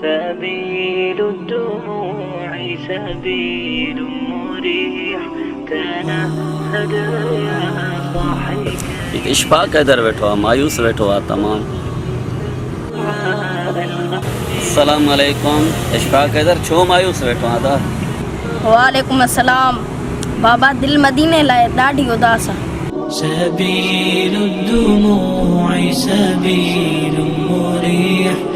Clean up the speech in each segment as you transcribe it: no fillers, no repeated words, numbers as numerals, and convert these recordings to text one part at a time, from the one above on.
سبيل الدموع سبيل مريح تنهد يا صاحي इश्फाक इधर बैठो आ, मायूस बैठो आ तमाम। अस्सलाम वालेकुम। इश्फाक इधर छो मायूस बैठो आ दा। वालेकुम अस्सलाम। बाबा दिल मदीने लाए ॾाढी उदास आहे। سبيل الدموع سبيل مريح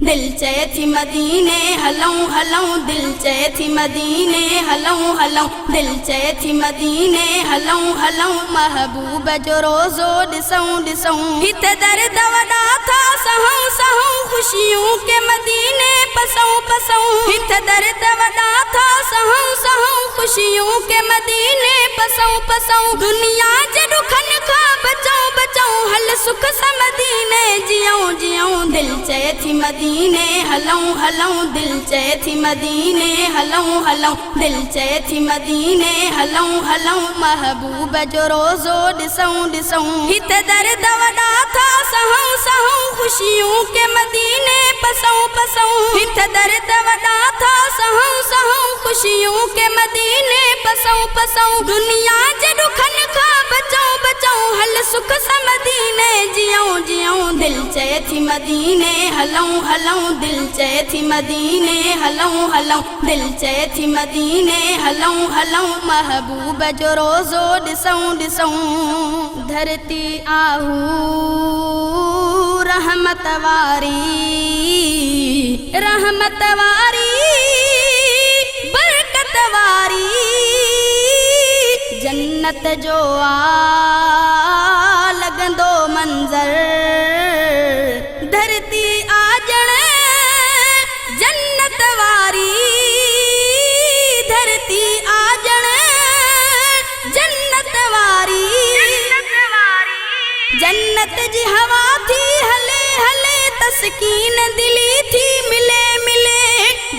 दिल चए थी मदीने हलऊं हलऊं, दिल चए थी मदीने हलऊं हलऊं, दिल चए थी मदीने हलऊं हलऊं, महबूब जो रोज़ो ॾिसूं ॾिसूं। हिते दर्द वॾा था सहूं सहूं, ख़ुशियों के मदीने पसूं पसूं। हिते दर्द वॾा था सहूं सहूं, ख़ुशियों के मदीने पसूं पसूं। दुनिया जे ॾुखनि खां बचूं बचूं, हल सुख सां मदीने जियूं जियूं। दिल चए थी मदीने हलऊं हलऊं, दिल चए थी मदीने हलऊं हलऊं, दिल चए थी मदीने हलऊं हलऊं, महबूब जो रोज़ो ॾिसूं ॾिसूं। हिते दर्द वॾा था सहूं सहूं, ख़ुशियों के मदीने पसूं पसूं। हिते दर्द वॾा था सहूं सहूं, ख़ुशियों के मदीने पसूं पसूं। दुनिया जे ॾुखनि खां बचूं बचूं, हल सुख सां मदीने जियूं जियूं। दिल चए थी मदीने हलऊं हलऊं, दिल चए थी मदीने हलऊं हलऊं, दिल चए थी मदीने हलऊं हलऊं, महबूब जो रोज़ो ॾिसूं ॾिसूं। धरती आहू रहमत वारी रहमत वारी बरकत वारी, जन्नत जो आ लगंदो मंज़र। धरती आजण जन्नत वारी, धरती आजण जन्नत वारी। जन्नत जी हवा थी हले हले, तस्कीन दिली थी मिले मिले।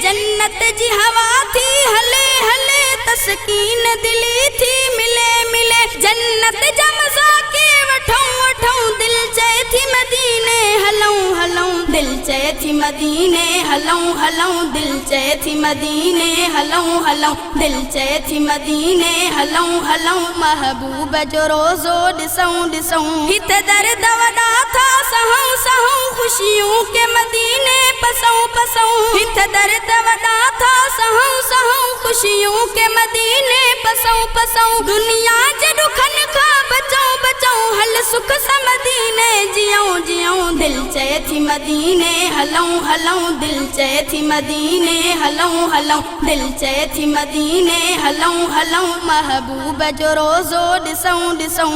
जन्नत जी हवा थी हले हले, तस्कीन दिली थी मिले मिले। जन्नत जा मज़ा के वठूं वठूं, दिल चए थी मदीने हलऊं हलऊं, दिल चए थी मदीने हलऊं हलऊं, दिल चए थी मदीने हलऊं हलऊं, दिल चए थी मदीने हलऊं हलऊं, महबूब जो रोज़ो ॾिसूं ॾिसूं। हिते दर्द वॾा था सहूं सहूं, ख़ुशियों के मदीने पसूं पसूं। हिते दर्द वॾा था सहूं सहूं, ख़ुशियों के मदीने पसूं पसूं। दुनिया जे ॾुखनि खां बचूं बचूं, हल सुख सां मदीने जियूं जियूं। दिल चए थी मदीने हलऊं हलऊं, दिल चए थी मदीने हलऊं हलऊं, दिल चए थी मदीने हलऊं हलऊं, महबूब जो रोज़ो ॾिसूं ॾिसूं।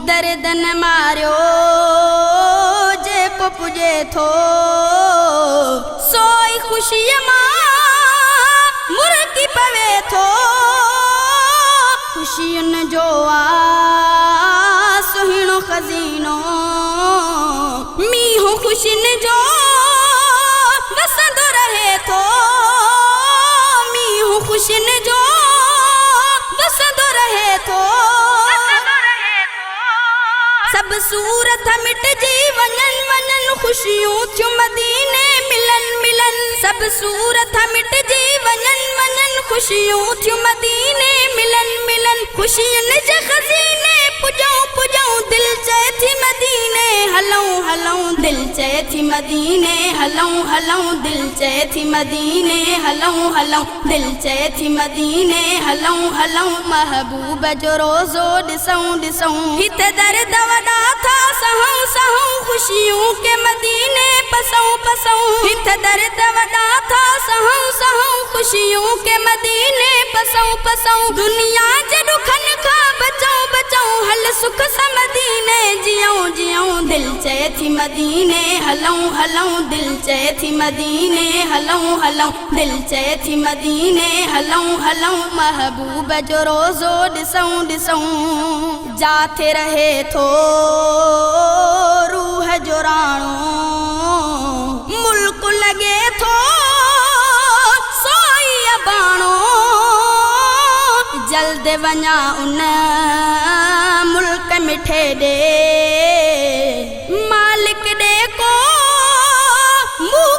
दर्दन मारियो जेको पुॼे थो, सोई ख़ुशीअ मां मुर्की पवे थो। ख़ुशियुनि जो आ सुहिणो ख़ज़ीनो, मींहुं ख़ुशियुनि जो वसंदो रहे थो। मींहुं ख़ुशियुनि जो वसंदो रहे थो। सब सूरत मिटजी वञनि वञनि, ख़ुशियूं थियूं मदीने मिलन मिलन। सब सूरत मिटजी वञनि वञनि, ख़ुशियूं थियूं मदीने मिलन मिलन। ख़ुशियुनि जे ख़ज़ीने पुॼूं पुॼूं, दिल चए थी मदीने हलऊं हलऊं, दिल चए थी मदीने हलऊं हलऊं, दिल चए थी मदीने हलऊं हलऊं, दिल चए थी मदीने हलऊं हलऊं, महबूब जो रोज़ो ॾिसूं ॾिसूं। हिते दर्द वॾा था सहूं सहूं, ख़ुशियों के मदीने पसूं पसूं। हिते दर्द वॾा था सहूं सहूं, ख़ुशियों के मदीने पसूं पसूं। दुनिया जे ॾुखनि खां बचूं बचूं, हल सुख सां मदीने जियूं जियूं। दिल चए थी मदीने हलऊं हलऊं, दिल चए थी मदीने हलऊं हलऊं, दिल चए थी मदीने हलऊं हलऊं, महबूब जो रोज़ो ॾिसूं ॾिसूं। जाथे रहे थो रूह जो राणो, मुल्क लॻे थो सोई अबाणो। जल्द वञा उन मुल्क मिठे ॾे, मालिक ॾे को मुँह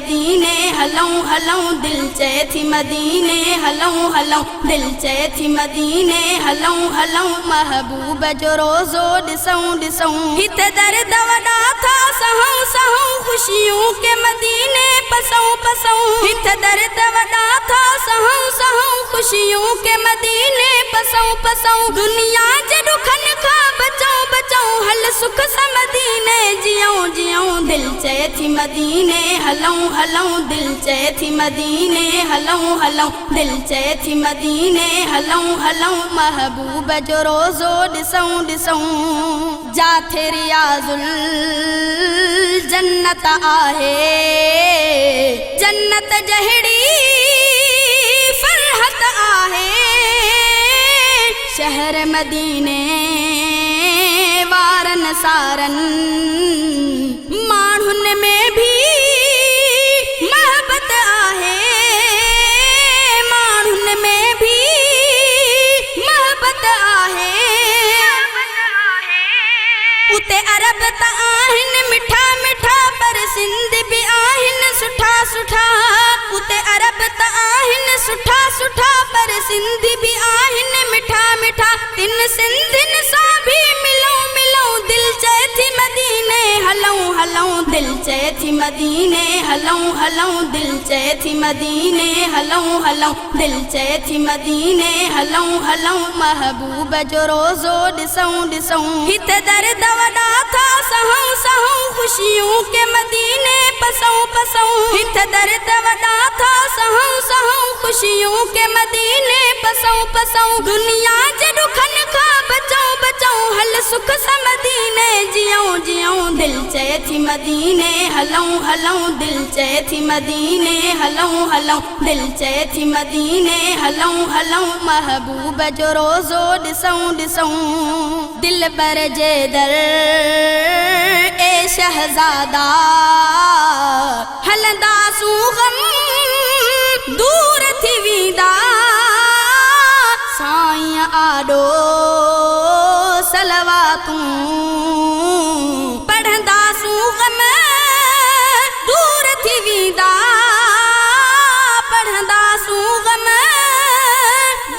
मदीने हलऊं हलऊं दिल चए थी मदीने हलऊं हलऊं दिल चए थी मदीने हलऊं हलऊं महबूब जो रोज़ो ॾिसूं ॾिसूं हिते दर्द वॾा था सहूं सहूं ख़ुशियूं के मदीने पसूं पसूं हिते दर्द वॾा था सहूं सहूं ख़ुशियूं के मदीने पसूं पसूं दुनिया जे ॾुखनि खां बचूं बचूं हल सुख सां मदीने जियूं जियूं दिल चए थी मदीने हलऊं हलऊं दिल चए थी मदीने हलऊं हलऊं दिल चए थी मदीने हलऊं हलऊं महबूब जो रोज़ो ॾिसूं ॾिसूं जाथे रियाज़ुल जन्नत आहे जन्नत जहिड़ी फरहत आहे शहर मदीने वारन सारन माण्हुनि में भी मोहब्बत आहे माण्हुनि में भी मोहब्बत आहे उते अरब त आहिनि मिठा मिठा पर सिंध बि आहिनि सुठा सुठा उते अरब त आहिनि सुठा सुठा पर सिंध बि आहिनि मिठा मिठा तिन सिंधियुनि सां बि मिलूं मिलूं दिल चए थी मदीने हलऊं हलऊं दिल चए थी मदीने हलऊं हलऊं दिल चए थी मदीने हलऊं हलऊं दिल चए थी मदीने हलऊं हलऊं महबूब जो रोज़ो ॾिसूं ॾिसूं हिते दर्द वॾा था सहूं सहूं ख़ुशियूं के मदीने पसूं पसूं हिते दर्द वॾा था सहूं सहूं ख़ुशियूं के मदीने पसूं पसूं दुनिया जे ॾुखनि खां बचूं बचूं हल सुख सां मदीने जियूं जियूं दिल चए थी मदीने हलऊं हलऊं दिल चए थी मदीने हलऊं हलऊं दिल चए थी मदीने हलऊं हलऊं महबूब जो रोज़ो ॾिसूं ॾिसूं दिल बर जे दर ए शहज़ादा हलंदासूं गम दूर थी वेंदा साईं आॾो सलवातूं पढ़ंदासूं गम दूर थी वेंदा पढ़ंदासूं गम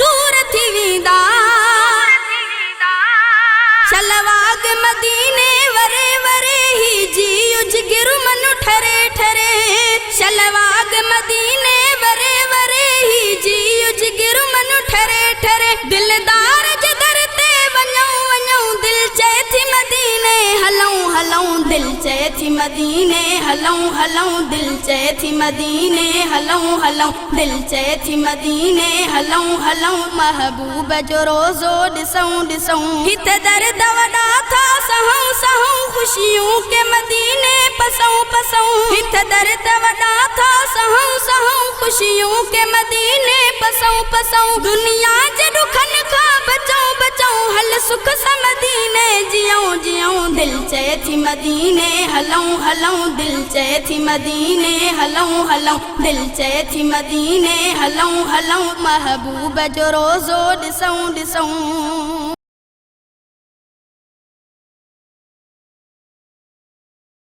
दूर थी वेंदा शलवाग मदीने वरे वरे ही जी उजगिर मनु ठरे ठरे शलवाग मदीने वरे वरे ही जी उजगिर मनु ठरे ठरे दिलदार जे दर ते वञूं वञूं दिल चए थी मदीने हलऊं हलऊं दिल चए थी मदीने हलऊं हलऊं दिल चए थी मदीने हलऊं हलऊं दिल चए थी मदीने हलऊं हलऊं महबूब जो रोज़ो ॾिसूं ॾिसूं हिते दर्द वॾा था सहूं सहूं ख़ुशियूं के मदीने पसूं पसूं हिते दर्द वॾा था सहूं सहूं ख़ुशियूं के मदीने पसूं पसूं दुनिया जे ॾुखनि खां बचूं बचूं हल सुख सां मदीने जियूं जियूं दिल चए थी मदीने हलऊं हलऊं दिल चए थी मदीने हलऊं हलऊं दिल चए थी मदीने हलऊं हलऊं महबूब जो रोज़ो ॾिसूं ॾिसूं